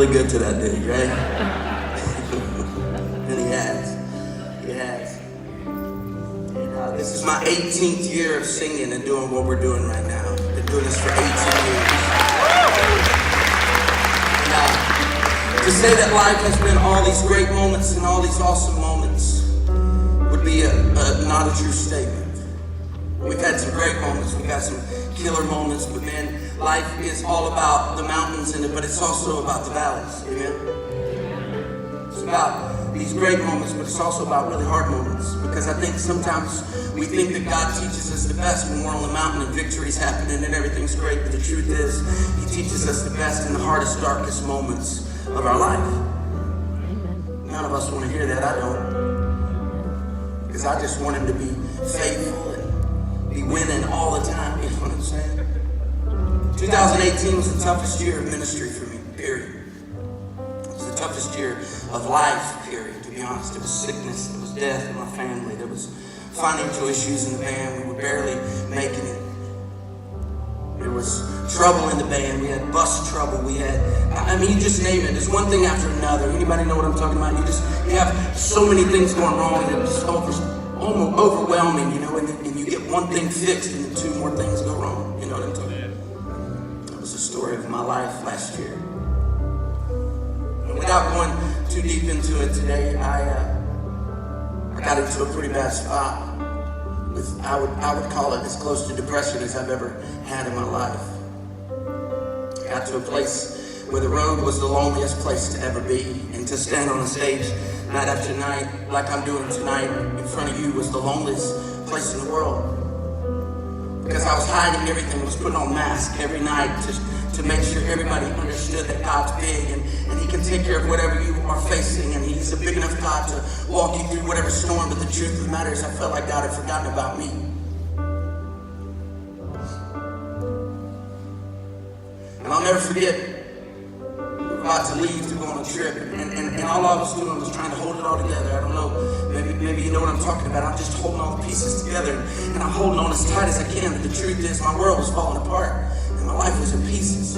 really good to that dude, right? And he has. And this is my 18th year of singing and doing what we're doing right now. Been doing this for 18 years. And, to say that life has been all these great moments and all these awesome moments would be not a true statement. We've had some great moments, we've got some killer moments, but man, life is all about the mountains in it, but it's also about the valleys, amen? It's about these great moments, but it's also about really hard moments, because I think sometimes we think that God teaches us the best when we're on the mountain and victory's happening and everything's great, but the truth is, He teaches us the best in the hardest, darkest moments of our life. None of us want to hear that, I don't, because I just want Him to be faithful and be winning all the time, you know what I'm saying? 2018 was the toughest year of ministry for me, period. It was the toughest year of life, period, to be honest. There was sickness, there was death in my family, there was financial issues in the band, we were barely making it. There was trouble in the band, we had bus trouble, we had, I mean, you just name it. There's one thing after another. Anybody know what I'm talking about? You have so many things going wrong, and it's almost overwhelming, you know, and you get one thing fixed and then two more things go wrong. You know what I'm talking about? That was the story of my life last year. And without going too deep into it today, I got into a pretty bad spot. I would call it as close to depression as I've ever had in my life. I got to a place where the road was the loneliest place to ever be, and to stand on a stage night after night, like I'm doing tonight, in front of you, was the loneliest place in the world. Because I was hiding everything, I was putting on masks every night to make sure everybody understood that God's big and He can take care of whatever you are facing, and He's a big enough God to walk you through whatever storm. But the truth of the matter is, I felt like God had forgotten about me. And I'll never forget, about to leave to go on a trip, and all I was doing was trying to hold it all together. I don't know, maybe you know what I'm talking about. I'm just holding all the pieces together, and I'm holding on as tight as I can, but the truth is my world was falling apart, and my life was in pieces.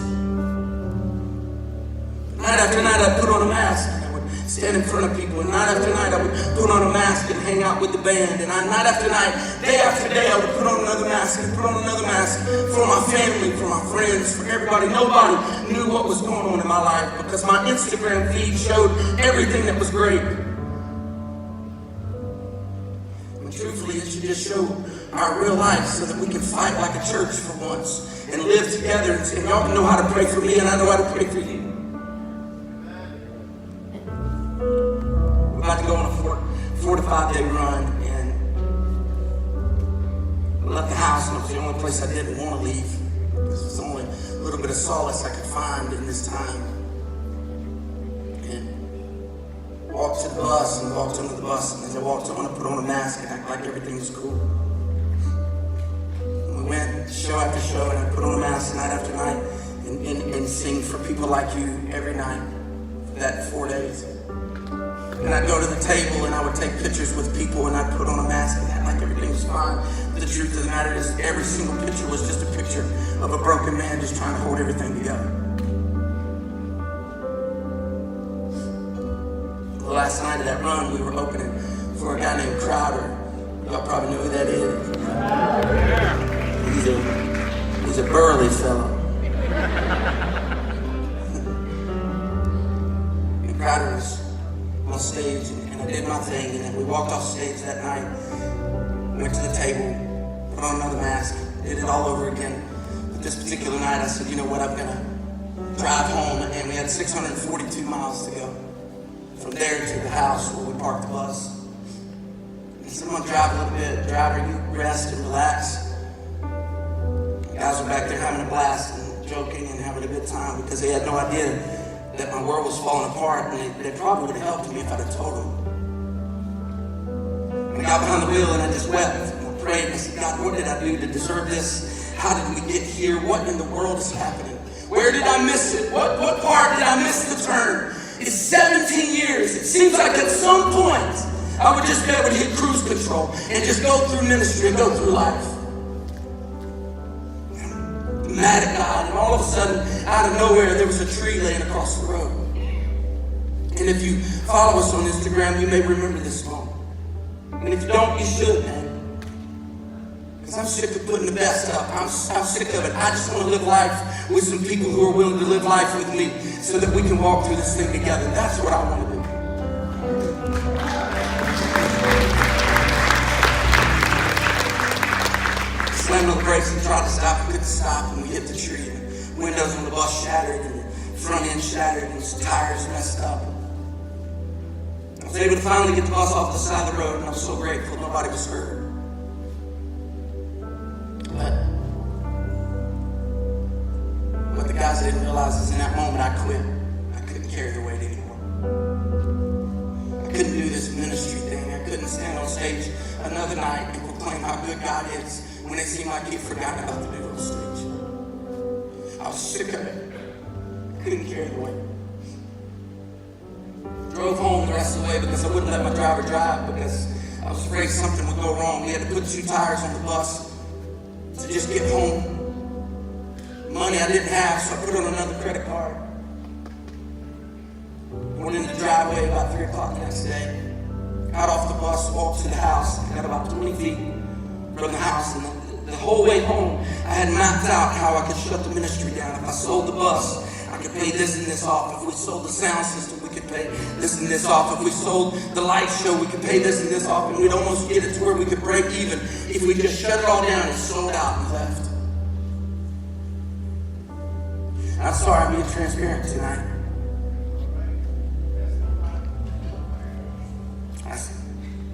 Night after night I'd put on a mask, and I would stand in front of people, and night after night I would put on a mask and hang out with the band, and night after night, day after day, I would put on another mask and put on another mask for my family, for my friends, for everybody. Nobody knew what was going on in my life because my Instagram feed showed everything that was great. And truthfully, it should just show our real life so that we can fight like a church for once and live together, and y'all can know how to pray for me and I know how to pray for you. We're about to go on a 4 to 5 day run, and I left the house, and it was the only place I didn't want to leave. This was the only little bit of solace I could find in this time. And walked to the bus and walked onto the bus, and as I walked on, I put on a mask and acted like everything was cool. And we went show after show, and I put on a mask night after night and sing for people like you every night for that 4 days. And I'd go to the table and I would take pictures with people, and I'd put on a mask and act like everything was fine. But the truth of the matter is, every single picture was just a picture of a broken man just trying to hold everything together. The last night of that run, we were opening for a guy named Crowder. Y'all probably know who that is. He's a burly fellow. And Crowder was on stage, and I did my thing, and then we walked off stage that night, went to the table, put on another mask, did it all over again. But this particular night I said, you know what, I'm gonna drive home, and we had 642 miles to go from there to the house where we parked the bus. And so I'm gonna drive a little bit. Driver, you rest and relax. The guys were back there having a blast and joking and having a good time because they had no idea that my world was falling apart, and they probably would have helped me if I'd have told them. And I got behind the wheel and I just wept and I prayed and I said, God, what did I do to deserve this? How did we get here? What in the world is happening? Where did I miss it? What part did I miss the turn? It's 17 years. It seems like at some point I would just be able to hit cruise control and just go through ministry and go through life. Mad at God, and all of a sudden, out of nowhere, there was a tree laying across the road. And if you follow us on Instagram, you may remember this song. And if you don't, you should, man. Because I'm sick of putting the best up. I'm sick of it. I just want to live life with some people who are willing to live life with me so that we can walk through this thing together. That's what I want to do. Slammed on the brakes and tried to stop. We couldn't stop, and we hit the tree. And the windows on the bus shattered, and the front end shattered, and the tires messed up. I was able to finally get the bus off the side of the road, and I was so grateful nobody was hurt. But the guys didn't realize is in that moment I quit. I couldn't carry the weight anymore. I couldn't do this ministry thing. I couldn't stand on stage another night and proclaim how good God is when it seemed like He'd forgotten about the big old stage. I was sick of it. I couldn't carry the weight. Drove home the rest of the way because I wouldn't let my driver drive because I was afraid something would go wrong. We had to put 2 tires on the bus to just get home. Money I didn't have, so I put on another credit card. Went in the driveway about 3 o'clock the next day. Got off the bus, walked to the house. I got about 20 feet from the house, and the whole way home, I had mapped out how I could shut the ministry down. If I sold the bus, I could pay this and this off. If we sold the sound system, we could pay this and this off. If we sold the light show, we could pay this and this off. And we'd almost get it to where we could break even if we just shut it all down and sold out and left. I'm sorry I'm being transparent tonight. I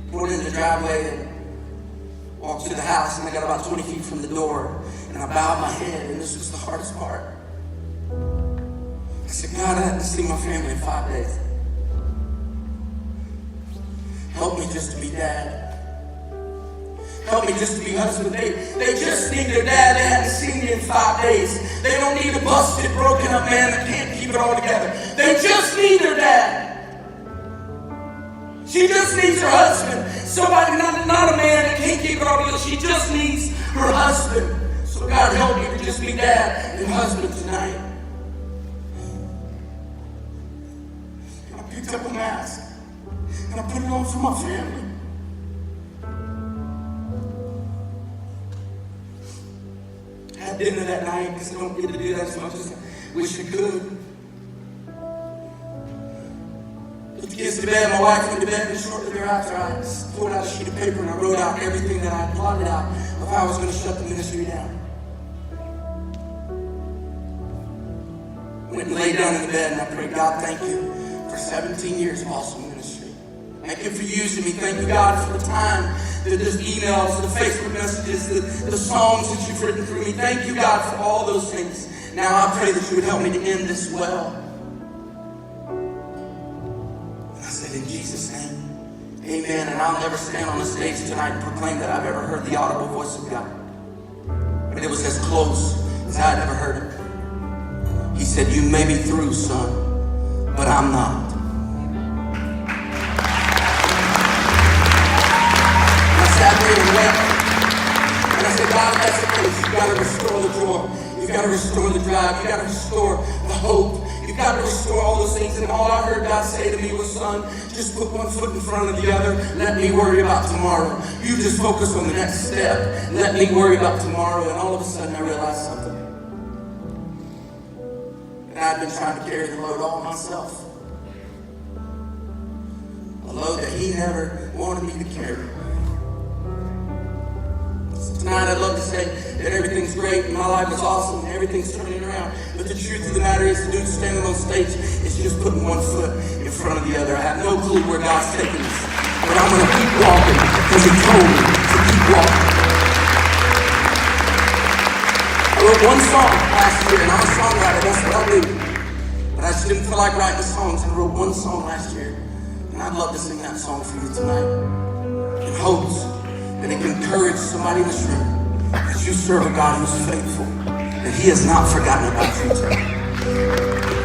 pulled in the driveway and walked to the house, and I got about 20 feet from the door, and I bowed my head, and this was the hardest part. I said, God, I hadn't seen my family in 5 days. Help me just to be dad. Help me just to be husband. They just need their dad. They hadn't seen me in 5 days. They don't need a busted, broken up man that can't keep it all together. They just need their dad. She just needs her husband. Somebody, not a man that can't keep it all together. She just needs her husband. So God, help me to just be dad and husband tonight. And I picked up a mask and I put it on for my family. I had dinner that night because I don't get to do that as much as I wish I could. Put the kids to bed, my wife went to bed, and shortly thereafter I pulled out a sheet of paper and I wrote out everything that I had plotted out of how I was going to shut the ministry down. Went and laid down in the bed and I prayed, God, thank you for 17 years of awesome ministry. Thank you for using me. Thank you, God, for the time, the emails, the Facebook messages, the songs that you've written through me. Thank you, God, for all those things. Now I pray that you would help me to end this well. And I said, in Jesus' name, amen. And I'll never stand on the stage tonight and proclaim that I've ever heard the audible voice of God. But it was as close as I had ever heard it. He said, you may be through, son, but I'm not. And I said, God, that's the case. You got to restore the joy. You got to restore the drive. You got to restore the hope. You got to restore all those things. And all I heard God say to me was, son, just put one foot in front of the other. Let me worry about tomorrow. You just focus on the next step. Let me worry about tomorrow. And all of a sudden I realized something. And I'd been trying to carry the load all myself. A load that He never wanted me to carry. Tonight I'd love to say that everything's great and my life is awesome and everything's turning around. But the truth of the matter is, the dude standing on stage is just putting one foot in front of the other. I have no clue where God's taking us, but I'm going to keep walking because He told me to keep walking. I wrote one song last year, and I'm a songwriter, that's what I do. But I just didn't feel like writing songs, and I wrote one song last year. And I'd love to sing that song for you tonight in hopes that it can encourage somebody in this room that you serve a God who's faithful, that He has not forgotten about you tonight.